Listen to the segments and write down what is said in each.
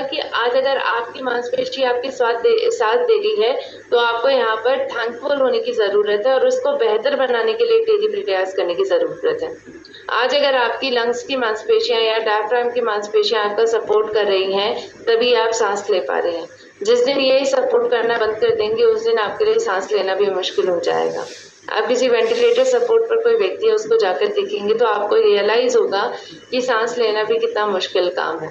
कि आज अगर आपकी मांसपेशी आपके साथ दे रही है तो आपको यहाँ पर थैंकफुल होने की ज़रूरत है और उसको बेहतर बनाने के लिए डेली प्रयास करने की ज़रूरत है। आज अगर आपकी लंग्स की मांसपेशियां या डायफ्राम की मांसपेशियां आपका सपोर्ट कर रही हैं, तभी आप सांस ले पा रहे हैं। जिस दिन ये सपोर्ट करना बंद कर देंगे, उस दिन आपके लिए सांस लेना भी मुश्किल हो जाएगा। आप किसी वेंटिलेटर सपोर्ट पर कोई व्यक्ति है, उसको जाकर देखेंगे तो आपको रियलाइज होगा कि सांस लेना भी कितना मुश्किल काम है।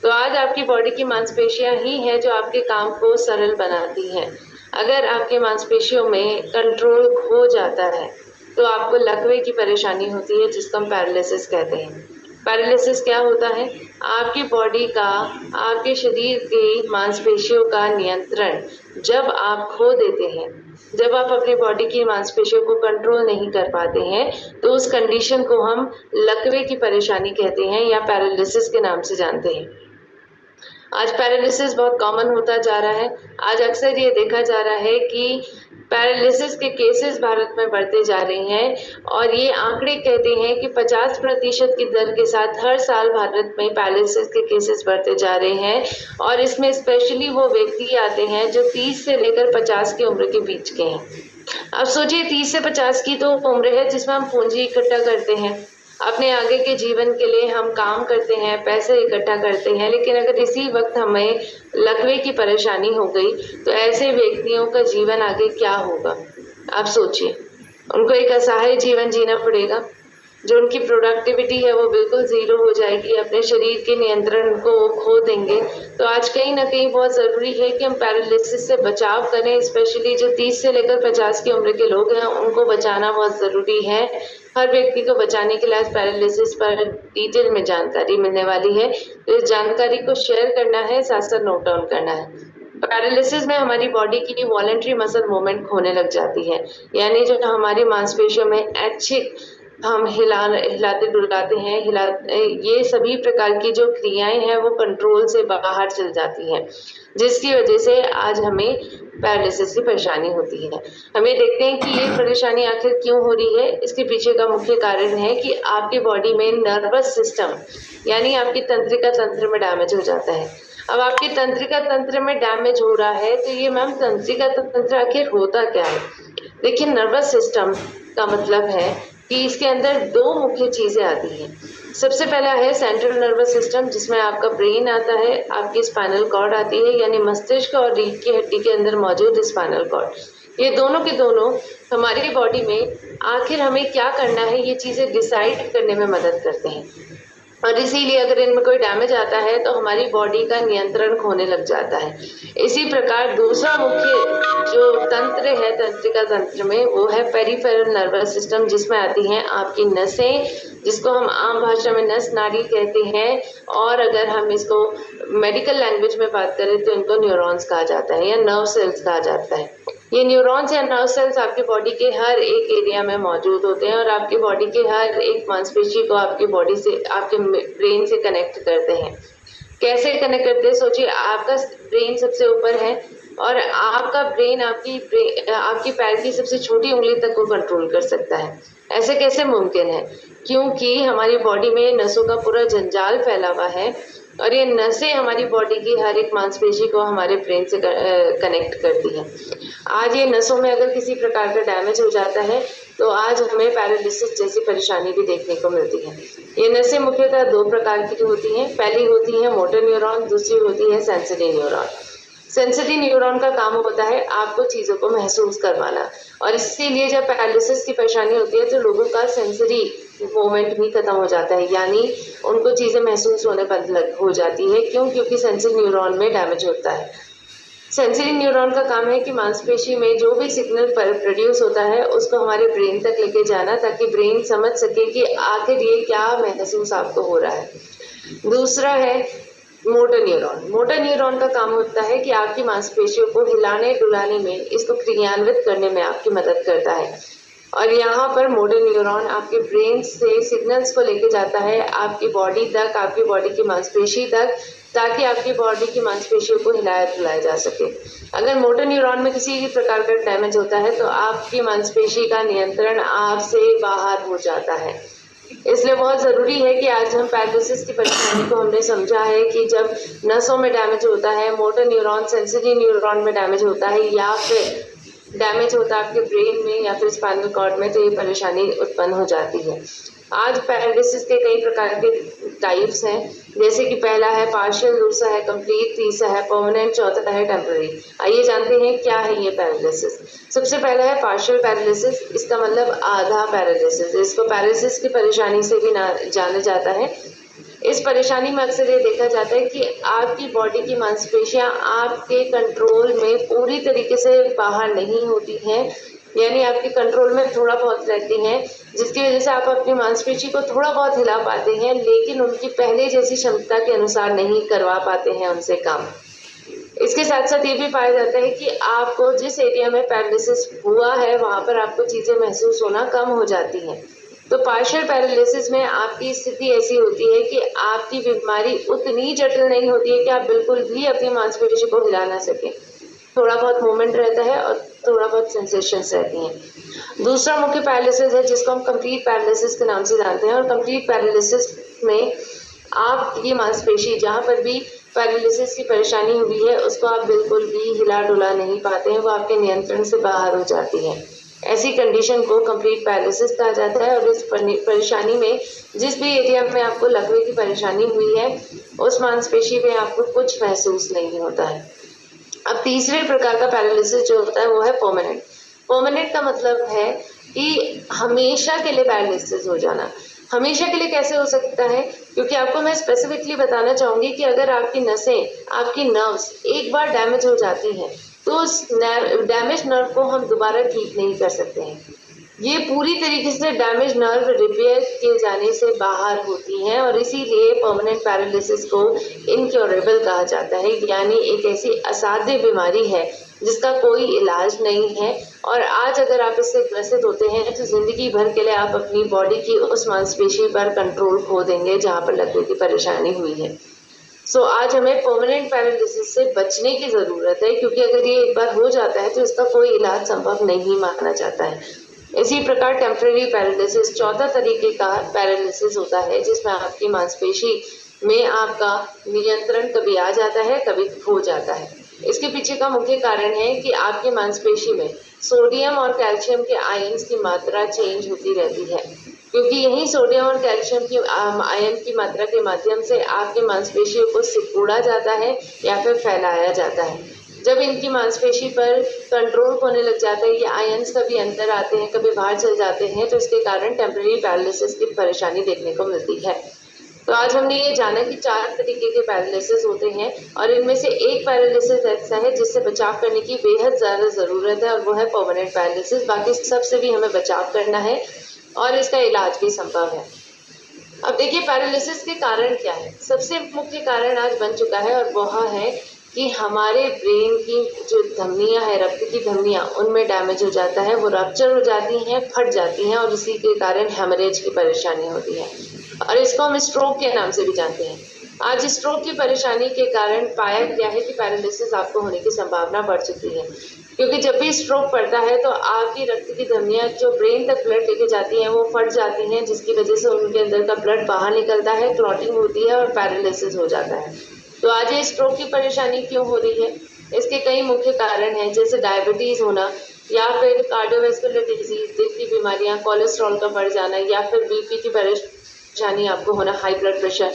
तो आज आपकी बॉडी की मांसपेशियां ही है जो आपके काम को सरल बनाती हैं। अगर आपके मांसपेशियों में कंट्रोल खो जाता है तो आपको लकवे की परेशानी होती है, जिसको हम पैरालिसिस कहते हैं। पैरालिसिस क्या होता है? आपकी बॉडी का, आपके शरीर की मांसपेशियों का नियंत्रण जब आप खो देते हैं, जब आप अपनी बॉडी की मांसपेशियों को कंट्रोल नहीं कर पाते हैं, तो उस कंडीशन को हम लकवे की परेशानी कहते हैं या पैरालिसिस के नाम से जानते हैं। आज पैरालिसिस बहुत कॉमन होता जा रहा है। आज अक्सर ये देखा जा रहा है कि पैरालिसिस के केसेस भारत में बढ़ते जा रहे हैं और ये आंकड़े कहते हैं कि 50% की दर के साथ हर साल भारत में पैरालिसिस के केसेस बढ़ते जा रहे हैं और इसमें स्पेशली वो व्यक्ति आते हैं जो 30 से लेकर 50 की उम्र के बीच के हैं। अब सोचिए, 30 से 50 की तो उम्र है जिसमें हम पूंजी इकट्ठा करते हैं, अपने आगे के जीवन के लिए हम काम करते हैं, पैसे इकट्ठा करते हैं, लेकिन अगर इसी वक्त हमें लकवे की परेशानी हो गई तो ऐसे व्यक्तियों का जीवन आगे क्या होगा? आप सोचिए, उनको एक असहाय जीवन जीना पड़ेगा। जो उनकी प्रोडक्टिविटी है वो बिल्कुल ज़ीरो हो जाएगी, अपने शरीर के नियंत्रण को खो देंगे। तो आज कहीं ना कहीं बहुत ज़रूरी है कि हम पैरालिसिस से बचाव करें। स्पेशली जो 30 से लेकर 50 की उम्र के लोग हैं, उनको बचाना बहुत ज़रूरी है। हर व्यक्ति को बचाने के लिए आज पैरालिसिस पर डिटेल में जानकारी मिलने वाली है, तो इस जानकारी को शेयर करना है, साथ साथ नोट डाउन करना है। पैरालिसिस में हमारी बॉडी की वॉलंटरी मसल मूवमेंट होने लग जाती है, यानी जो हमारी मांसपेशियों में ऐच्छिक हम हिलाते डुलाते हैं, ये सभी प्रकार की जो क्रियाएं हैं वो कंट्रोल से बाहर चल जाती हैं, जिसकी वजह से आज हमें पैरालिसिस की परेशानी होती है। हमें देखते हैं कि ये परेशानी आखिर क्यों हो रही है। इसके पीछे का मुख्य कारण है कि आपकी बॉडी में नर्वस सिस्टम यानी आपकी तंत्रिका तंत्र में डैमेज हो जाता है। अब आपकी तंत्रिका तंत्र में डैमेज हो रहा है तो ये मैम तंत्रिका तंत्र आखिर होता क्या है? देखिए, नर्वस सिस्टम का मतलब है कि इसके अंदर दो मुख्य चीज़ें आती हैं। सबसे पहला है सेंट्रल नर्वस सिस्टम, जिसमें आपका ब्रेन आता है, आपकी स्पाइनल कॉर्ड आती है, यानी मस्तिष्क और रीढ़ की हड्डी के अंदर मौजूद स्पाइनल कॉर्ड। ये दोनों के दोनों हमारी बॉडी में आखिर हमें क्या करना है ये चीज़ें डिसाइड करने में मदद करते हैं। और इसीलिए अगर इनमें कोई डैमेज आता है तो हमारी बॉडी का नियंत्रण खोने लग जाता है। इसी प्रकार दूसरा मुख्य जो तंत्र है तंत्रिका तंत्र में, वो है पेरिफेरल नर्वस सिस्टम, जिसमें आती हैं आपकी नसें, जिसको हम आम भाषा में नस नाड़ी कहते हैं, और अगर हम इसको मेडिकल लैंग्वेज में बात करें तो इनको न्यूरॉन्स कहा जाता है या नर्व सेल्स कहा जाता है। ये न्यूरॉन्स या नर्व सेल्स आपकी बॉडी के हर एक एरिया में मौजूद होते हैं और आपकी बॉडी के हर एक मांसपेशी को आपकी बॉडी से, आपके ब्रेन से कनेक्ट करते हैं। कैसे कनेक्ट करते हैं? सोचिए, आपका ब्रेन सबसे ऊपर है और आपका ब्रेन आपकी पैर की सबसे छोटी उंगली तक को कंट्रोल कर सकता है। ऐसे कैसे मुमकिन है? क्योंकि हमारी बॉडी में नसों का पूरा जंजाल फैला हुआ है और ये नसें हमारी बॉडी की हर एक मांसपेशी को हमारे ब्रेन से कनेक्ट करती हैं। आज ये नसों में अगर किसी प्रकार का डैमेज हो जाता है तो आज हमें पैरालिसिस जैसी परेशानी भी देखने को मिलती है। ये नसें मुख्यतः दो प्रकार की होती हैं। पहली होती है मोटर न्यूरॉन, दूसरी होती है सेंसरी न्यूरॉन। सेंसरी न्यूरॉन का काम होता है आपको चीज़ों को महसूस करवाना, और इसीलिए जब पैरालिसिस की परेशानी होती है तो लोगों का सेंसरी मूवमेंट भी खत्म हो जाता है, यानी उनको चीज़ें महसूस होने बंद हो जाती है। क्यों? क्योंकि सेंसरी न्यूरॉन में डैमेज होता है। सेंसरी न्यूरॉन का काम है कि मांसपेशी में जो भी सिग्नल प्रोड्यूस होता है उसको हमारे ब्रेन तक लेके जाना, ताकि ब्रेन समझ सके कि आखिर ये क्या महसूस आपको हो रहा है। दूसरा है मोटर न्यूरॉन। मोटर न्यूरॉन का काम होता है कि आपकी मांसपेशियों को हिलाने डुलाने में, इसको क्रियान्वित करने में आपकी मदद करता है। और यहाँ पर मोटर न्यूरॉन आपके ब्रेन से सिग्नल्स को लेके जाता है आपकी बॉडी तक, आपकी बॉडी की मांसपेशी तक, ताकि आपकी बॉडी की मांसपेशियों को हिलाया डुलाया जा सके। अगर मोटर न्यूरॉन में किसी भी प्रकार का डैमेज होता है तो आपकी मांसपेशी का नियंत्रण आपसे बाहर हो जाता है। इसलिए बहुत ज़रूरी है कि आज हम पैरालिसिस की परेशानी को हमने समझा है कि जब नसों में डैमेज होता है, मोटर न्यूरॉन, सेंसरी न्यूरॉन में डैमेज होता है या फिर डैमेज होता है आपके ब्रेन में या फिर स्पाइनल कॉर्ड में, तो ये परेशानी उत्पन्न हो जाती है। आज पैरालिसिस के कई प्रकार के टाइप्स हैं, जैसे कि पहला है पार्शियल, दूसरा है कंप्लीट, तीसरा है परमानेंट, चौथा है टेम्पररी। आइए जानते हैं क्या है ये पैरालिसिस। सबसे पहला है पार्शियल पैरालिसिस, इसका मतलब आधा पैरालिसिस। इसको पैरालिसिस की परेशानी से भी जाना जाता है। इस परेशानी में अक्सर ये देखा जाता है कि आपकी बॉडी की मांसपेशियां आपके कंट्रोल में पूरी तरीके से बाहर नहीं होती हैं, यानी आपके कंट्रोल में थोड़ा बहुत रहती हैं, जिसकी वजह से आप अपनी मांसपेशी को थोड़ा बहुत हिला पाते हैं, लेकिन उनकी पहले जैसी क्षमता के अनुसार नहीं करवा पाते हैं उनसे काम। इसके साथ साथ ये भी पाया जाता है कि आपको जिस एरिया में पैरालिसिस हुआ है वहाँ पर आपको चीज़ें महसूस होना कम हो जाती हैं। तो पार्शियल पैरालिसिस में आपकी स्थिति ऐसी होती है कि आपकी बीमारी उतनी जटिल नहीं होती है कि आप बिल्कुल भी अपनी मांसपेशी को हिला ना सकें। थोड़ा बहुत मूवमेंट रहता है और थोड़ा बहुत सेंसेशंस रहती हैं। दूसरा मुख्य पैरालिसिस है जिसको हम कंप्लीट पैरालिसिस के नाम से जानते हैं। और कंप्लीट पैरालिसिस में आपकी मांसपेशी जहाँ पर भी पैरालिसिस की परेशानी हुई है उसको आप बिल्कुल भी हिला डुला नहीं पाते हैं, वो आपके नियंत्रण से बाहर हो जाती है। ऐसी कंडीशन को कंप्लीट पैरालिसिस कहा जाता है। और इस परेशानी में जिस भी एरिया में आपको लकवे की परेशानी हुई है उस मांसपेशी में आपको कुछ महसूस नहीं होता है। अब तीसरे प्रकार का पैरालिसिस जो होता है वो है परमानेंट। परमानेंट का मतलब है कि हमेशा के लिए पैरालिसिस हो जाना। हमेशा के लिए कैसे हो सकता है, क्योंकि आपको मैं स्पेसिफिकली बताना चाहूँगी कि अगर आपकी नसें, आपकी नर्व्स एक बार डैमेज हो जाती हैं तो उस डैमेज नर्व को हम दोबारा ठीक नहीं कर सकते हैं। ये पूरी तरीके से डैमेज नर्व रिपेयर किए जाने से बाहर होती हैं और इसीलिए परमानेंट पैरालिसिस को इनक्योरेबल कहा जाता है, यानी एक ऐसी असाध्य बीमारी है जिसका कोई इलाज नहीं है। और आज अगर आप इससे ग्रसित होते हैं तो जिंदगी भर के लिए आप अपनी बॉडी की उस मांसपेशी पर कंट्रोल खो देंगे जहाँ पर लकवे की परेशानी हुई है। सो आज हमें परमानेंट पैरालिसिस से बचने की ज़रूरत है, क्योंकि अगर ये एक बार हो जाता है तो इसका कोई इलाज संभव नहीं माना जाता है। इसी प्रकार टेम्पररी पैरालिसिस चौथा तरीके का पैरालिसिस होता है, जिसमें आपकी मांसपेशी में आपका नियंत्रण कभी आ जाता है कभी खो जाता है। इसके पीछे का मुख्य कारण है कि आपकी मांसपेशी में सोडियम और कैल्शियम के आयन्स की मात्रा चेंज होती रहती है, क्योंकि यही सोडियम और कैल्शियम की आयन की मात्रा के माध्यम से आपकी मांसपेशियों को सिकुड़ा जाता है या फिर फैलाया जाता है। जब इनकी मांसपेशी पर कंट्रोल होने लग जाता है, ये आयन्स कभी अंदर आते हैं कभी बाहर चल जाते हैं, तो इसके कारण टेम्पररी पैरालिसिस की परेशानी देखने को मिलती है। तो आज हमने ये जाना कि 4 तरीके के पैरालिसिस होते हैं और इनमें से एक पैरालिसिस ऐसा है जिससे बचाव करने की बेहद ज़्यादा ज़रूरत है और वो है परमानेंट पैरालिसिस। बाकी सबसे भी हमें बचाव करना है और इसका इलाज भी संभव है। अब देखिए पैरालिसिस के कारण क्या है। सबसे मुख्य कारण आज बन चुका है और वह है कि हमारे ब्रेन की जो धमनियाँ है, रक्त की धमनियाँ, उनमें डैमेज हो जाता है, वो रप्चर हो जाती हैं, फट जाती हैं और इसी के कारण हेमरेज की परेशानी होती है और इसको हम स्ट्रोक के नाम से भी जानते हैं। आज स्ट्रोक की परेशानी के कारण पाया गया है कि पैरालिसिस आपको होने की संभावना बढ़ चुकी है, क्योंकि जब भी स्ट्रोक पड़ता है तो आपकी रक्त की धमनियाँ जो ब्रेन तक ब्लड लेके जाती हैं वो फट जाती हैं, जिसकी वजह से उनके अंदर का ब्लड बाहर निकलता है, क्लॉटिंग होती है और पैरालिसिस हो जाता है। तो आज ये स्ट्रोक की परेशानी क्यों हो रही है, इसके कई मुख्य कारण हैं, जैसे डायबिटीज़ होना या फिर कार्डियोवैस्कुलर डिजीज, दिल की बीमारियाँ, कोलेस्ट्रॉल का बढ़ जाना या फिर बीपी की परेशानी आपको होना, हाई ब्लड प्रेशर,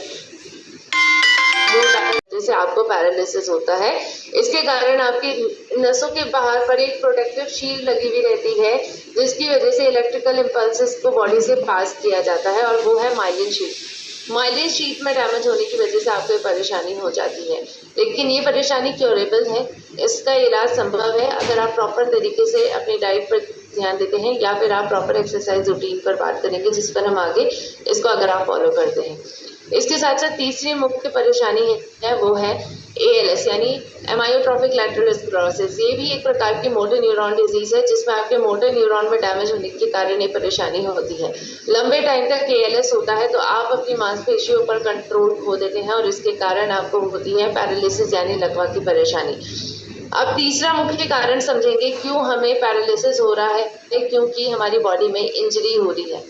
जैसे आपको पैरालिसिस होता है। इसके कारण आपकी नसों के बाहर पर एक प्रोटेक्टिव शील्ड लगी हुई रहती है, जिसकी वजह से इलेक्ट्रिकल इम्पल्सेस को बॉडी से पास किया जाता है और वो है माइलिन शीट। माइलिन शीट में डैमेज होने की वजह से आपको परेशानी हो जाती है, लेकिन ये परेशानी क्योरेबल है, इसका इलाज संभव है अगर आप प्रॉपर तरीके से अपनी डाइट पर ध्यान देते हैं या फिर आप प्रॉपर एक्सरसाइज रूटीन पर बात करेंगे, जिस पर हम आगे इसको अगर आप फॉलो करते हैं। इसके साथ साथ तीसरी मुख्य परेशानी है वो है ALS यानी एमायोट्रोफिक लैटरल स्क्लेरोसिस। ये भी एक प्रकार की मोटर न्यूरॉन डिजीज है, जिसमें आपके मोटर न्यूरॉन में डैमेज होने के कारण ये परेशानी होती है। लंबे टाइम तक ALS होता है तो आप अपनी मांसपेशियों पर कंट्रोल खो देते हैं और इसके कारण आपको होती है पैरालिसिस यानी लकवा की परेशानी। अब तीसरा मुख्य कारण समझेंगे क्यों हमें पैरालिसिस हो रहा है, क्योंकि हमारी बॉडी में इंजरी हो रही है।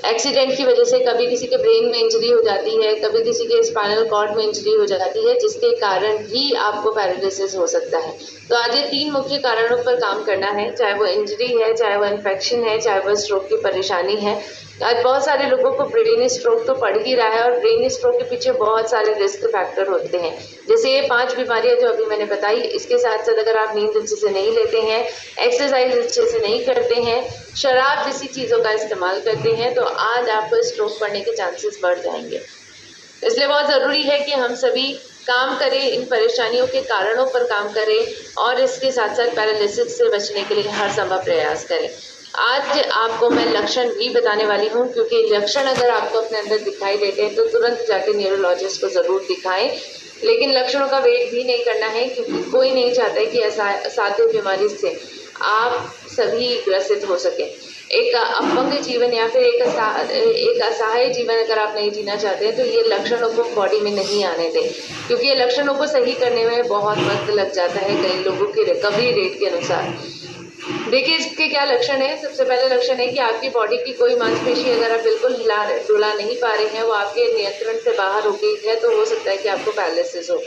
एक्सीडेंट की वजह से कभी किसी के ब्रेन में इंजरी हो जाती है, कभी किसी के स्पाइनल कॉर्ड में इंजरी हो जाती है, जिसके कारण भी आपको पैरालिसिस हो सकता है। तो आज ये 3 मुख्य कारणों पर काम करना है, चाहे वो इंजरी है, चाहे वो इन्फेक्शन है, चाहे वो स्ट्रोक की परेशानी है। आज बहुत सारे लोगों को ब्रेन स्ट्रोक तो पड़ ही रहा है और ब्रेन स्ट्रोक के पीछे बहुत सारे रिस्क फैक्टर होते हैं, जैसे ये 5 बीमारियां जो अभी मैंने बताई। इसके साथ साथ अगर आप नींद अच्छे से नहीं लेते हैं, एक्सरसाइज अच्छे से नहीं करते हैं, शराब जैसी चीज़ों का इस्तेमाल करते हैं, तो आज आपको स्ट्रोक पड़ने के चांसेस बढ़ जाएंगे। इसलिए बहुत ज़रूरी है कि हम सभी काम करें, इन परेशानियों के कारणों पर काम करें और इसके साथ साथ पैरालिसिस से बचने के लिए हर संभव प्रयास करें। आज आपको मैं लक्षण भी बताने वाली हूँ, क्योंकि लक्षण अगर आपको अपने अंदर दिखाई देते हैं तो तुरंत जाके न्यूरोलॉजिस्ट को ज़रूर दिखाएं। लेकिन लक्षणों का वेट भी नहीं करना है, क्योंकि कोई नहीं चाहता है कि असाध्य बीमारी से आप सभी ग्रसित हो सके। एक अपंग जीवन या फिर एक असहाय जीवन अगर आप नहीं जीना चाहते हैं तो ये लक्षणों को बॉडी में नहीं आने दें, क्योंकि ये लक्षणों को सही करने में बहुत वक्त लग जाता है कई लोगों के रिकवरी रेट के अनुसार। देखिए इसके क्या लक्षण है। सबसे पहले लक्षण है कि आपकी बॉडी की कोई मांसपेशी अगर आप बिल्कुल डुला नहीं पा रहे हैं, वो आपके नियंत्रण से बाहर हो गई है, तो हो सकता है कि आपको पैरालिसिस हो।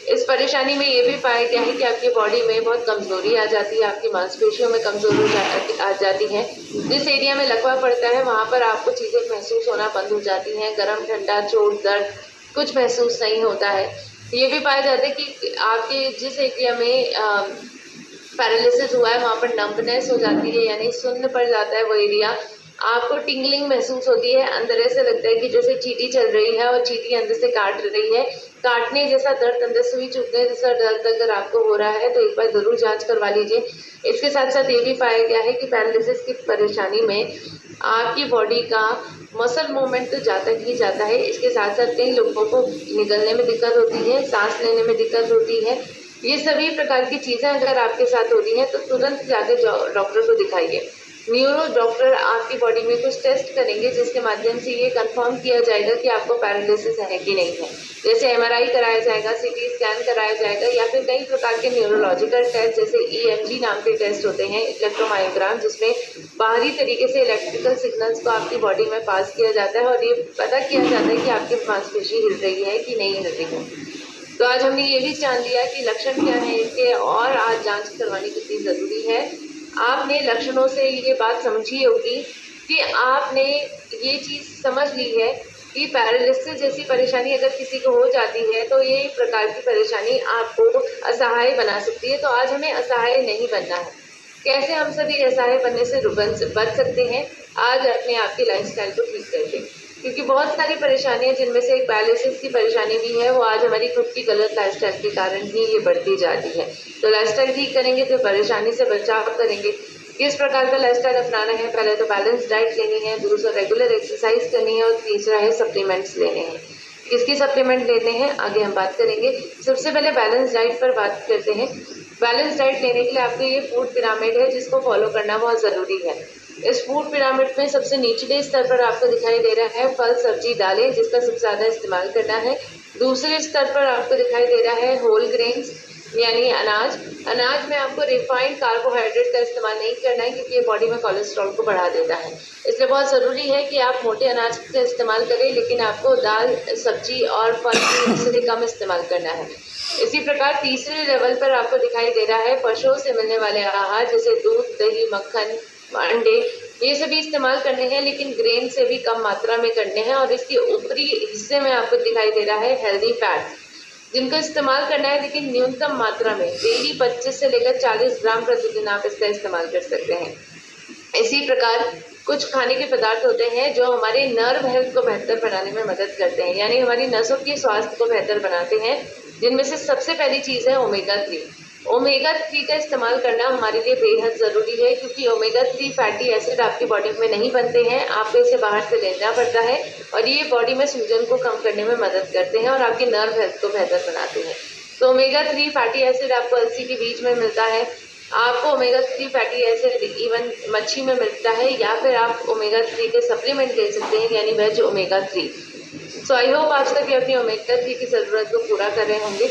इस परेशानी में ये भी पाया गया है कि आपकी बॉडी में बहुत कमजोरी आ जाती है, आपकी मांसपेशियों में कमजोरी आ जाती है। जिस एरिया में लकवा पड़ता है वहाँ पर आपको चीज़ें महसूस होना बंद हो जाती हैं, गर्म ठंडा चोट दर्द कुछ महसूस नहीं होता है। ये भी पाया जाता है कि आपके जिस एरिया में पैरालिसिस हुआ है वहाँ पर नंबनेस हो जाती है, यानी सुन्न पड़ जाता है वो एरिया। आपको टिंगलिंग महसूस होती है, अंदर ऐसे लगता है कि जैसे चींटी चल रही है और चींटी अंदर से काट रही है, काटने जैसा दर्द, अंदर सुई चुभने जैसा दर्द अगर आपको हो रहा है तो एक बार ज़रूर जांच करवा लीजिए। इसके साथ साथ ये भी पाया गया है कि पैरालिसिस की परेशानी में आपकी बॉडी का मसल मूवमेंट तो जाता ही जाता है, इसके साथ साथ कई लोगों को निगलने में दिक्कत होती है, सांस लेने में दिक्कत होती है। ये सभी प्रकार की चीज़ें अगर आपके साथ हो रही हैं तो तुरंत जाकर डॉक्टर को दिखाइए। न्यूरो डॉक्टर आपकी बॉडी में कुछ टेस्ट करेंगे जिसके माध्यम से ये कंफर्म किया जाएगा कि आपको पैरालिसिस है कि नहीं है। जैसे एमआरआई कराया जाएगा, सीटी स्कैन कराया जाएगा, या फिर कई प्रकार के न्यूरोलॉजिकल टेस्ट जैसे ईएमजी नाम के टेस्ट होते हैं, इलेक्ट्रोमायोग्राम, जिसमें बाहरी तरीके से इलेक्ट्रिकल सिग्नल्स को आपकी बॉडी में पास किया जाता है और ये पता किया जाता है कि आपकी मांसपेशी हिल रही है कि नहीं हिल रही है। तो आज हमने ये भी जान लिया कि लक्षण क्या है इसके, और आज जांच करवानी कितनी ज़रूरी है। आपने लक्षणों से ये बात समझी होगी कि आपने ये चीज़ समझ ली है कि पैरालिसिस जैसी परेशानी अगर किसी को हो जाती है तो ये प्रकार की परेशानी आपको असहाय बना सकती है। तो आज हमें असहाय नहीं बनना है। कैसे हम सभी असहाय बनने से बच सकते हैं? आज अपने आप की लाइफस्टाइल को ठीक करके, क्योंकि बहुत सारी परेशानियां जिनमें से एक पैरालिसिस की परेशानी भी है, वो आज हमारी खुद की गलत लाइफस्टाइल के कारण ही ये बढ़ती जाती है। तो लाइफस्टाइल ठीक करेंगे तो परेशानी से बचाव करेंगे। किस प्रकार का लाइफस्टाइल अपनाना है? पहले तो बैलेंस डाइट लेनी है, दूसरा रेगुलर एक्सरसाइज करनी है और तीसरा है सप्लीमेंट्स लेने हैं। किसकी सप्लीमेंट लेते हैं आगे हम बात करेंगे। सबसे पहले बैलेंस डाइट पर बात करते हैं। बैलेंस डाइट लेने के लिए आपको ये फूड पिरामिड है जिसको फॉलो करना बहुत ज़रूरी है। इस फूड पिरामिड में सबसे निचले स्तर पर आपको दिखाई दे रहा है फल सब्जी दालें, जिसका सबसे ज़्यादा इस्तेमाल करना है। दूसरे स्तर पर आपको दिखाई दे रहा है होल ग्रेन्स यानी अनाज। अनाज में आपको रिफाइंड कार्बोहाइड्रेट का इस्तेमाल नहीं करना है, क्योंकि ये बॉडी में कोलेस्ट्रॉल को बढ़ा देता है। इसलिए बहुत ज़रूरी है कि आप मोटे अनाज का इस्तेमाल करें, लेकिन आपको दाल सब्जी और फल से कम इस्तेमाल करना है। इसी प्रकार तीसरे लेवल पर आपको दिखाई दे रहा है पशुओं से मिलने वाले आहार, जैसे दूध, दही, मक्खन, अंडे, ये सभी इस्तेमाल करने हैं, लेकिन ग्रेन से भी कम मात्रा में करने हैं। और इसके ऊपरी हिस्से में आपको दिखाई दे रहा है हेल्दी फैट, जिनको इस्तेमाल करना है लेकिन न्यूनतम मात्रा में। डेली 25 से लेकर 40 ग्राम प्रतिदिन आप इसका इस्तेमाल कर सकते हैं। इसी प्रकार कुछ खाने के पदार्थ होते हैं जो हमारे नर्व हेल्थ को बेहतर बनाने में मदद करते हैं, यानी हमारी नसों के स्वास्थ्य को बेहतर बनाते हैं, जिनमें से सबसे पहली चीज़ है ओमेगा 3। ओमेगा 3 का इस्तेमाल करना हमारे लिए बेहद ज़रूरी है, क्योंकि ओमेगा 3 फैटी एसिड आपकी बॉडी में नहीं बनते हैं, आपको इसे बाहर से लेना पड़ता है और ये बॉडी में सूजन को कम करने में मदद करते हैं और आपकी नर्व हेल्थ को बेहतर बनाते हैं। तो ओमेगा 3 फैटी एसिड आपको अलसी के बीज में मिलता है, आपको ओमेगा 3 फैटी एसिड इवन मच्छी में मिलता है, या फिर आप ओमेगा 3 के सप्लीमेंट ले सकते हैं, यानी veg omega 3। So I hope आप सभी अपनी ओमेगा 3 की ज़रूरत को पूरा कर रहे होंगे।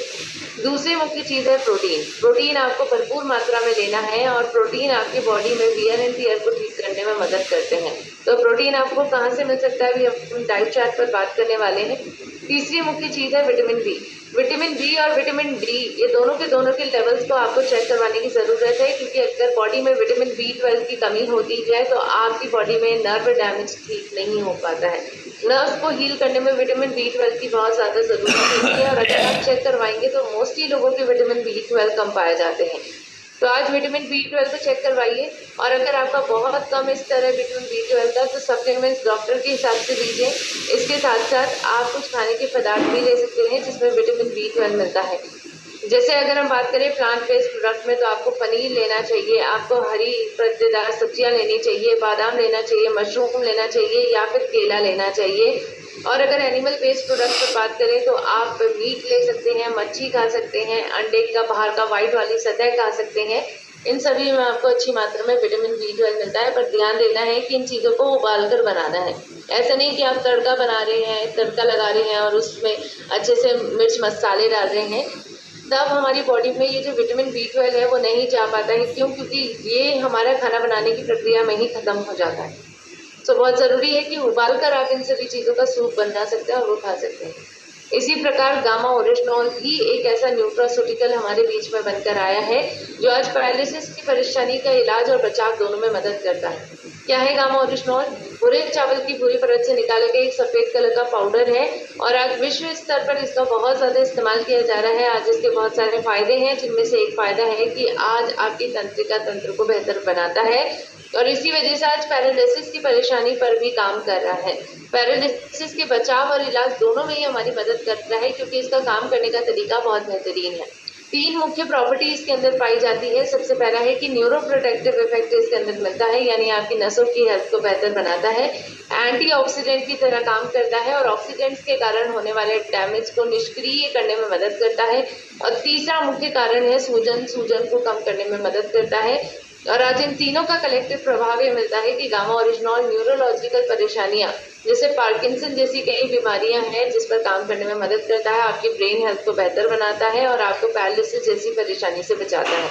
दूसरी मुख्य चीज़ है प्रोटीन। प्रोटीन आपको भरपूर मात्रा में लेना है और प्रोटीन आपकी बॉडी में वियर एंड टियर को ठीक करने में मदद करते हैं। तो प्रोटीन आपको कहाँ से मिल सकता है, अभी हम डाइट चार्ट पर बात करने वाले हैं। तीसरी मुख्य चीज़ है विटामिन बी। विटामिन बी और विटामिन डी ये दोनों के लेवल्स को आपको चेक करवाने की ज़रूरत है, क्योंकि अगर बॉडी में विटामिन B12 की कमी होती है तो आपकी बॉडी में नर्व डैमेज ठीक नहीं हो पाता है। नर्व्स को हील करने में विटामिन B12 की बहुत ज़्यादा ज़रूरत होती है और अगर आप चेक करवाएंगे तो मोस्टली लोगों के विटामिन B12 कम पाए जाते हैं। तो आज विटामिन B12 को चेक करवाइए और अगर आपका बहुत कम इस तरह विटामिन B12 का तो सप्लीमेंट्स डॉक्टर के हिसाब से लीजिए। इसके साथ साथ आप कुछ खाने के पदार्थ भी ले सकते हैं जिसमें विटामिन B12 मिलता है। जैसे अगर हम बात करें प्लांट बेस्ड प्रोडक्ट में तो आपको पनीर लेना चाहिए, आपको हरी पत्तेदार सब्जियां लेनी चाहिए, बादाम लेना चाहिए, मशरूम लेना चाहिए या फिर केला लेना चाहिए। और अगर एनिमल बेस्ड प्रोडक्ट पर बात करें तो आप मीट ले सकते हैं, मच्छी खा सकते हैं, अंडे का बाहर का वाइट वाली सतह खा सकते हैं। इन सभी में आपको अच्छी मात्रा में विटामिन B12 मिलता है, पर ध्यान देना है कि इन चीज़ों को उबाल कर बनाना है। ऐसा नहीं कि आप तड़का बना रहे हैं, तड़का लगा रहे हैं और उसमें अच्छे से मिर्च मसाले डाल रहे हैं, तब हमारी बॉडी में ये जो विटामिन B12 है वो नहीं जा पाता है। क्यों? क्योंकि ये हमारा खाना बनाने की प्रक्रिया में ही ख़त्म हो जाता है। तो बहुत ज़रूरी है कि उबाल कर आप इन सभी चीज़ों का सूप बना सकते हैं और वो खा सकते हैं। इसी प्रकार गामा ओरिजिनॉल भी एक ऐसा न्यूट्रास्यूटिकल हमारे बीच में बनकर आया है जो आज पैरालिसिस की परेशानी का इलाज और बचाव दोनों में मदद करता है। क्या है गामा ओरिजिनॉल? भूरे चावल की भूरी परत से निकाले गए एक सफ़ेद कलर का पाउडर है और आज विश्व स्तर पर इसका बहुत ज़्यादा इस्तेमाल किया जा रहा है। आज इसके बहुत सारे फायदे हैं, जिनमें से एक फ़ायदा है कि आज आपकी तंत्रिका तंत्र को बेहतर बनाता है और इसी वजह से आज पैरालिसिस की परेशानी पर भी काम कर रहा है। पैरालिसिस के बचाव और इलाज दोनों में ही हमारी मदद करता है, क्योंकि इसका काम करने का तरीका बहुत बेहतरीन है। 3 मुख्य प्रॉपर्टी इसके अंदर पाई जाती है। सबसे पहला है कि न्यूरो प्रोटेक्टिव इफेक्ट इसके अंदर मिलता है, यानी आपकी नसों की हेल्थ को बेहतर बनाता है। एंटीऑक्सीडेंट की तरह काम करता है और ऑक्सीडेंट्स के कारण होने वाले डैमेज को निष्क्रिय करने में मदद करता है। और तीसरा मुख्य कारण है सूजन को कम करने में मदद करता है। और आज इन तीनों का कलेक्टिव प्रभाव ये मिलता है कि गामा ओरिजिनॉल न्यूरोलॉजिकल परेशानियां जैसे पार्किंसन जैसी कई बीमारियां हैं जिस पर काम करने में मदद करता है, आपकी ब्रेन हेल्थ को बेहतर बनाता है और आपको पैरालिसिस जैसी परेशानी से बचाता है।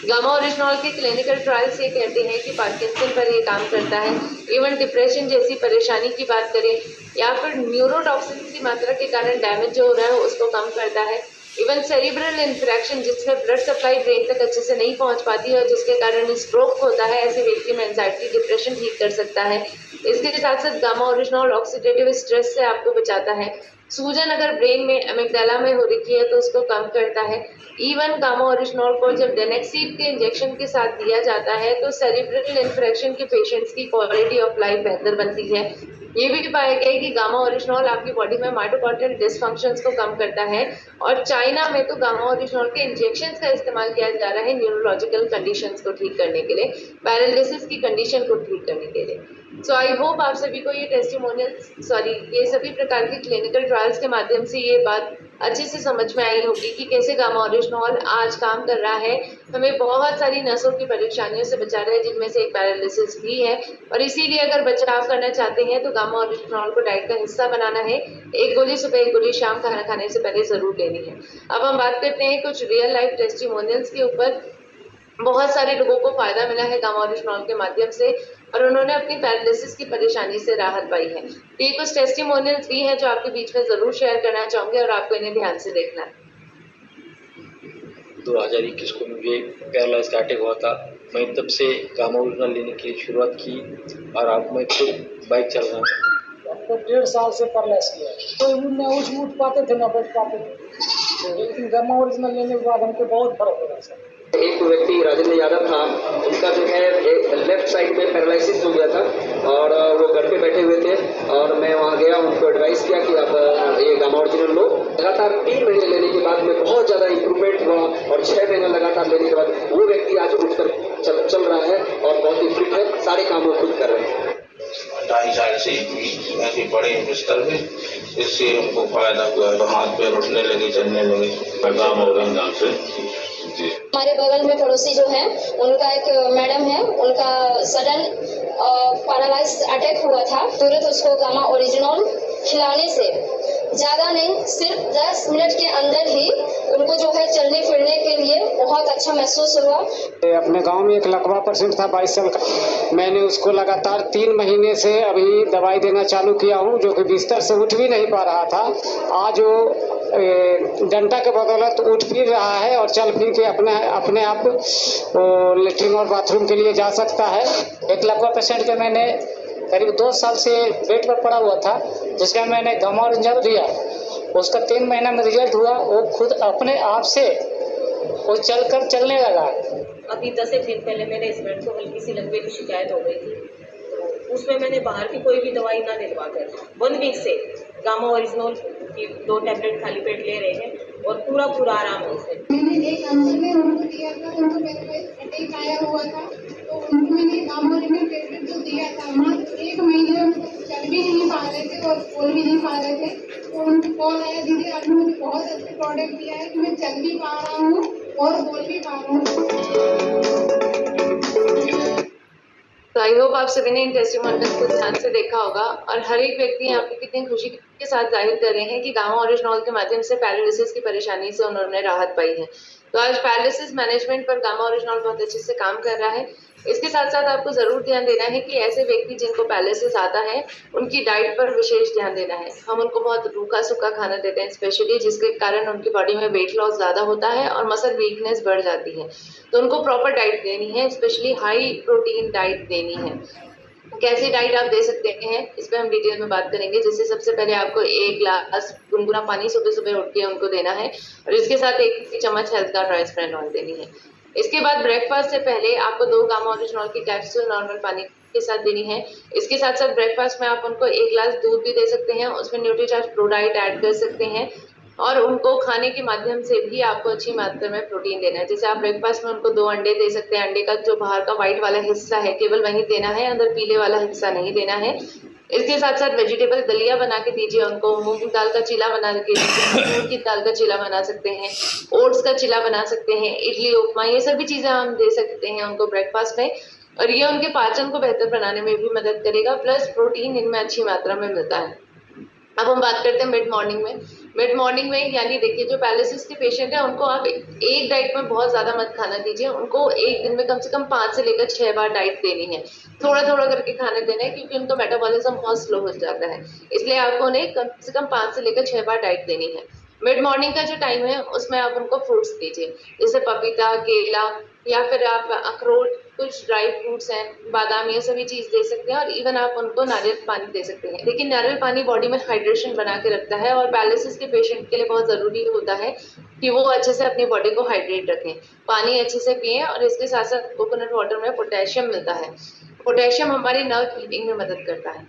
गामा ओरिजिनॉल के क्लिनिकल ट्रायल्स ये कहते हैं कि पार्किंसन पर ये काम करता है। इवन डिप्रेशन जैसी परेशानी की बात करें या फिर न्यूरोटॉक्सिन की मात्रा के कारण डैमेज जो हो रहा है उसको कम करता है। इवन सेरिब्रल इंफ्रैक्शन जिसमें ब्लड सप्लाई ब्रेन तक अच्छे से नहीं पहुंच पाती है और जिसके कारण स्ट्रोक होता है, ऐसे व्यक्ति में एंजाइटी डिप्रेशन ठीक कर सकता है। इसके साथ साथ गामा ओरिजिनॉल ऑक्सीडेटिव स्ट्रेस से आपको बचाता है। सूजन अगर ब्रेन में एमिगडाला में हो रखी है तो उसको कम करता है। इवन गामा ओरिजिनॉल को जब डेनेक्सीड के इंजेक्शन के साथ दिया जाता है तो सेरिब्रल इंफ्रैक्शन के पेशेंट्स की क्वालिटी ऑफ लाइफ बेहतर बनती है। ये भी पाया गया है कि गामा ओरिजिनॉल आपकी बॉडी में माइटोकॉन्ड्रियल डिसफंक्शंस को कम करता है और चाइना में तो गामा ओरिजिनॉल के इंजेक्शंस का इस्तेमाल किया जा रहा है न्यूरोलॉजिकल कंडीशंस को ठीक करने के लिए, पैरालिसिस की कंडीशन को ठीक करने के लिए। सो आई होप आप सभी को ये सभी प्रकार के क्लिनिकल ट्रायल्स के माध्यम से ये बात अच्छे से समझ में आई होगी कि कैसे गामा ओरिजिनॉल आज काम कर रहा है, हमें बहुत सारी नसों की परेशानियों से बचा रहा है, जिनमें से एक पैरालिसिस भी है। और इसीलिए अगर बचाव करना चाहते हैं तो गामा ओरिजिनॉल को डाइट का हिस्सा बनाना है। 1 गोली सुबह, 1 गोली शाम खाना खाने से पहले जरूर लेनी है। अब हम बात करते हैं कुछ रियल लाइफ टेस्टिमोनियल्स के ऊपर। बहुत सारे लोगों को फायदा मिला है गामा ओरिजिनॉल के माध्यम से और उन्होंने अपनी पैरालिसिस की परेशानी से राहत पाई है। ये कुछ टेस्टिमोनियल्स भी हैं जो आपके बीच में जरूर शेयर करना चाहूंगे और आपको इन्हें ध्यान से देखना है। 2021 को मुझे पैरालाइज अटैक हुआ था। मैं तब से गामा ओरिजिनल लेने की शुरुआत की और अब मैं खुद बाइक चल रहा हूँ। आपको 1.5 साल से पैरालाइज किया तो न उठ पाते थे न बैठ पाते थे, लेकिन गामा ओरिजिनल लेने के बाद हमको बहुत फर्क हो रहा है। एक व्यक्ति राजेंद्र यादव था, उनका जो है लेफ्ट साइड में पैरालिसिस हो गया था और वो घर पे बैठे हुए थे और मैं वहाँ गया, उनको एडवाइस किया कि आप ये गामा ओरिजिनल लो। लगातार 3 महीने लेने के बाद में बहुत ज़्यादा इम्प्रूवमेंट हुआ और 6 महीने लगातार लेने के बाद वो व्यक्ति आज उठकर चल रहा है और बहुत ही फिट है, सारे काम वो खुद कर रहे हैं। 2.5 साल से ऐसे बड़े बिस्तर में, इससे उनको फायदा हुआ, तो हाथ पैर उठने लगे, चलने लगे। गामा ओरिजिनल से हमारे बगल में पड़ोसी जो है उनका एक मैडम है, उनका सडन पैरालाइज अटैक हुआ था। तुरंत उसको गामा ओरिजिनल खिलाने से ज़्यादा नहीं, सिर्फ 10 मिनट के अंदर ही उनको जो है चलने फिरने के लिए बहुत अच्छा महसूस हुआ। अपने गांव में एक लकवा पेशेंट था 22 साल का, मैंने उसको लगातार 3 महीने से अभी दवाई देना चालू किया हूं, जो कि बिस्तर से उठ भी नहीं पा रहा था। आज वो डंडा के बदौलत उठ फिर रहा है और चल फिर के अपने आप लेटरिन और बाथरूम के लिए जा सकता है। एक लकवा पेशेंट के मैंने करीब 2 साल से बेड पर पड़ा हुआ था, जिसका मैंने गामा ऑरिजिनल दिया, उसका 3 महीना में रिजल्ट हुआ। वो खुद अपने आप से वो चलने लगा। अभी 10 एक दिन पहले मेरे हस्बैंड को हल्की सी लकवे की शिकायत हो गई थी, तो उसमें मैंने बाहर की कोई भी दवाई ना दिलवा कर 1 वीक से गामा ओरिजिनल की 2 टैबलेट खाली पेट ले रहे हैं और पूरा आराम है उससे। मैंने एक अंदर में उनको दिया था, उनको मेरे अटैक आया हुआ था, तो उनको मैंने गामा ओरिजिनल टैबलेट जो दिया था, मात्र 1 महीने में चल भी नहीं पा रहे थे और बोल भी नहीं पा रहे थे। तो उनको कॉल आया, दीदी आपने मुझे बहुत अच्छा प्रोडक्ट दिया है कि मैं चल भी पा रहा हूँ और बोल भी पा रहा हूँ। तो आई होप आप सभी ने इन टेस्टिमोनियल्स को ध्यान से देखा होगा और हर एक व्यक्ति यहाँ पे कितनी खुशी के साथ जाहिर कर रहे हैं कि गामा ओरिजिनल के माध्यम से पैरालिसिस की परेशानी से उन्होंने राहत पाई है। तो आज पैरालिसिस मैनेजमेंट पर गामा ओरिजिनल बहुत अच्छे से काम कर रहा है। इसके साथ साथ आपको जरूर ध्यान देना है कि ऐसे व्यक्ति जिनको पैरालिसिस आता है उनकी डाइट पर विशेष ध्यान देना है। हम उनको बहुत रूखा सूखा खाना देते हैं स्पेशली, जिसके कारण उनकी बॉडी में वेट लॉस ज्यादा होता है और मसल वीकनेस बढ़ जाती है। तो उनको प्रॉपर डाइट देनी है, स्पेशली हाई प्रोटीन डाइट देनी है। कैसी डाइट आप दे सकते हैं इस पे हम डिटेल में बात करेंगे। जैसे सबसे पहले आपको 1 गिलास गुनगुना पानी सुबह सुबह उठ के उनको देना है और इसके साथ 1 चम्मच health card rice brand oil देनी है। इसके बाद ब्रेकफास्ट से पहले आपको 2 गामा ओरिजिनल की कैप्सूल नॉर्मल पानी के साथ देनी है। इसके साथ साथ ब्रेकफास्ट में आप उनको 1 गिलास दूध भी दे सकते हैं, उसमें न्यूट्रीचार्ज प्रो डाइट ऐड कर सकते हैं और उनको खाने के माध्यम से भी आपको अच्छी मात्रा में प्रोटीन देना है। जैसे आप ब्रेकफास्ट में उनको 2 अंडे दे सकते हैं, अंडे का जो बाहर का व्हाइट वाला हिस्सा है केवल वही देना है, अंदर पीले वाला हिस्सा नहीं देना है। इसके साथ साथ वेजिटेबल दलिया बना के दीजिए उनको, मूंग की दाल का चिला बना के दीजिए, मसूर की दाल का चिला बना सकते हैं, ओट्स का चिला बना सकते हैं, इडली उपमा, ये सभी चीजें हम दे सकते हैं उनको ब्रेकफास्ट में और ये उनके पाचन को बेहतर बनाने में भी मदद करेगा, प्लस प्रोटीन इनमें अच्छी मात्रा में मिलता है। अब हम बात करते हैं मिड मॉर्निंग में। मिड मॉर्निंग में यानी देखिए जो पैरालिसिस के पेशेंट है उनको आप एक डाइट में बहुत ज्यादा मत खाना दीजिए, उनको एक दिन में कम से कम 5 से लेकर 6 बार डाइट देनी है। थोड़ा थोड़ा करके खाने देना है क्योंकि उनका मेटाबॉलिज्म बहुत स्लो हो जाता है, इसलिए आपको उन्हें कम से कम 5 से लेकर 6 बार डाइट देनी है। मिड मॉर्निंग का जो टाइम है उसमें आप उनको फ्रूट्स दीजिए, जैसे पपीता, केला या फिर आप अखरोट, कुछ ड्राई फ्रूट्स हैं, बादाम, ये सभी चीज दे सकते हैं और इवन आप उनको नारियल पानी दे सकते हैं। लेकिन नारियल पानी बॉडी में हाइड्रेशन बना के रखता है और पैरालिसिस के पेशेंट के लिए बहुत जरूरी होता है कि वो अच्छे से अपनी बॉडी को हाइड्रेट रखें, पानी अच्छे से पिए और इसके साथ साथ कोकोनट वाटर में पोटेशियम मिलता है। पोटेशियम हमारी नर्व हीटिंग में मदद करता है,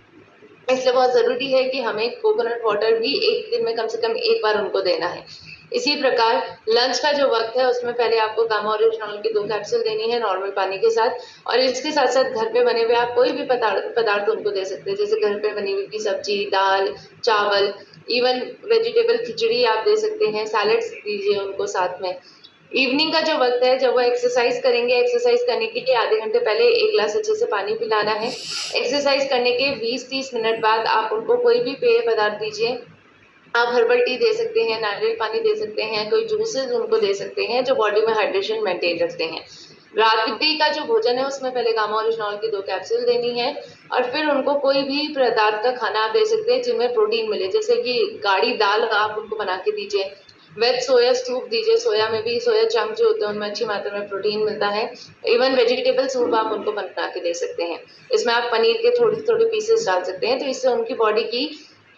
इसलिए बहुत जरूरी है कि हमें कोकोनट वाटर भी एक दिन में कम से कम 1 बार उनको देना है। इसी प्रकार लंच का जो वक्त है उसमें पहले आपको गामा ओरिजिनल की 2 कैप्सूल देनी है नॉर्मल पानी के साथ और इसके साथ साथ घर पे बने हुए आप कोई भी पदार्थ उनको दे सकते हैं, जैसे घर पे बनी हुई सब्जी, दाल, चावल, इवन वेजिटेबल खिचड़ी आप दे सकते हैं, सैलड्स दीजिए उनको साथ में। इवनिंग का जो वक्त है जब वो एक्सरसाइज करेंगे, एक्सरसाइज करने के लिए आधे घंटे पहले 1 गिलास अच्छे से पानी पिलाना है। एक्सरसाइज करने के 20-30 मिनट बाद आप उनको कोई भी पेय पदार्थ दीजिए, आप हर्बल टी दे सकते हैं, नारियल पानी दे सकते हैं, कोई जूसेस उनको दे सकते हैं जो बॉडी में हाइड्रेशन मेंटेन रखते हैं। रात्रि का जो भोजन है उसमें पहले गामा ओरिजिनल की 2 कैप्सूल देनी है और फिर उनको कोई भी पदार्थ का खाना आप दे सकते हैं जिनमें प्रोटीन मिले, जैसे कि गाढ़ी दाल आप उनको बना के दीजिए, वेज सोया सूप दीजिए, सोया में भी सोया चंक जो होते हैं उनमें अच्छी मात्रा में प्रोटीन मिलता है। इवन वेजिटेबल सूप आप उनको बना के दे सकते हैं, इसमें आप पनीर के थोड़े थोड़े पीसेस डाल सकते हैं, तो इससे उनकी बॉडी की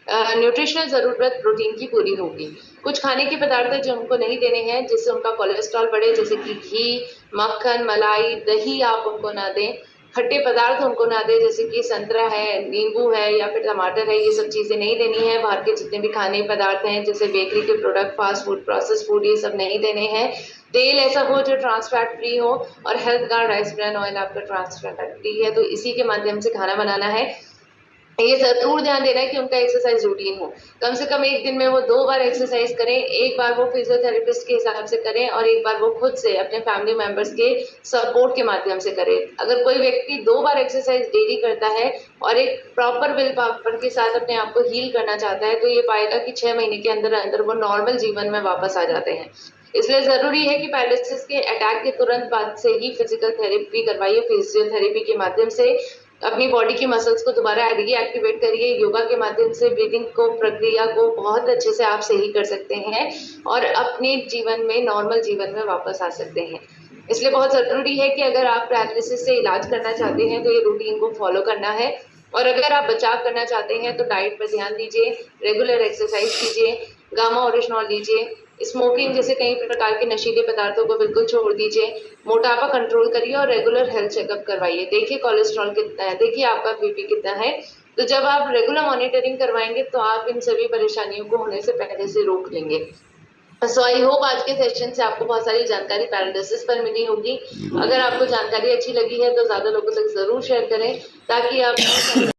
न्यूट्रिशनल जरूरत प्रोटीन की पूरी होगी। कुछ खाने के पदार्थ जो उनको नहीं देने हैं जिससे उनका कोलेस्ट्रॉल बढ़े, जैसे कि घी, मक्खन, मलाई, दही आप उनको ना दें। खट्टे पदार्थ उनको ना दें, जैसे कि संतरा है, नींबू है या फिर टमाटर है, ये सब चीज़ें नहीं देनी है। बाहर के जितने भी खाने पदार्थ हैं जैसे बेकरी के product, fast food, process food, ये सब नहीं देने हैं। तेल ऐसा हो जो ट्रांस फैट फ्री हो और health guard rice brand oil आपका ट्रांस फैट फ्री है, तो इसी के माध्यम से खाना बनाना है। ये जरूर ध्यान देना है कि उनका एक्सरसाइज रूटीन हो। कम से कम एक दिन में वो 2 बार एक्सरसाइज करें, एक बार वो फिजियोथेरेपिस्ट के हिसाब से करें और एक बार वो खुद से अपने फैमिली मेंबर्स के सपोर्ट के माध्यम से करें। अगर कोई व्यक्ति 2 बार एक्सरसाइज डेली करता है और एक प्रॉपर विल पावर के साथ अपने आप को हील करना चाहता है, तो ये पाएगा कि 6 महीने के अंदर अंदर वो नॉर्मल जीवन में वापस आ जाते हैं। इसलिए जरूरी है कि पैरालिसिस के अटैक के तुरंत बाद से ही फिजिकल थेरेपी करवाइए, फिजियोथेरेपी के माध्यम से अपनी बॉडी की मसल्स को दोबारा रीएक्टिवेट करिए। योगा के माध्यम से ब्रीदिंग को, प्रक्रिया को बहुत अच्छे से आप सही कर सकते हैं और अपने जीवन में, नॉर्मल जीवन में वापस आ सकते हैं। इसलिए बहुत ज़रूरी है कि अगर आप पैरालिसिस से इलाज करना चाहते हैं तो ये रूटीन को फॉलो करना है, और अगर आप बचाव करना चाहते हैं तो डाइट पर ध्यान दीजिए, रेगुलर एक्सरसाइज कीजिए, गामा ओरिजिनॉल लीजिए, स्मोकिंग जैसे कई प्रकार के नशीले पदार्थों को बिल्कुल छोड़ दीजिए, मोटापा कंट्रोल करिए और रेगुलर हेल्थ चेकअप करवाइए। देखिए कोलेस्ट्रॉल कितना है, देखिए आपका बीपी कितना है। तो जब आप रेगुलर मॉनिटरिंग करवाएंगे तो आप इन सभी परेशानियों को होने से पहले से रोक लेंगे। सो आई होप आज के सेशन से आपको बहुत सारी जानकारी पैरालिसिस पर मिली होगी। अगर आपको जानकारी अच्छी लगी है तो ज़्यादा लोगों तक ज़रूर शेयर करें ताकि आप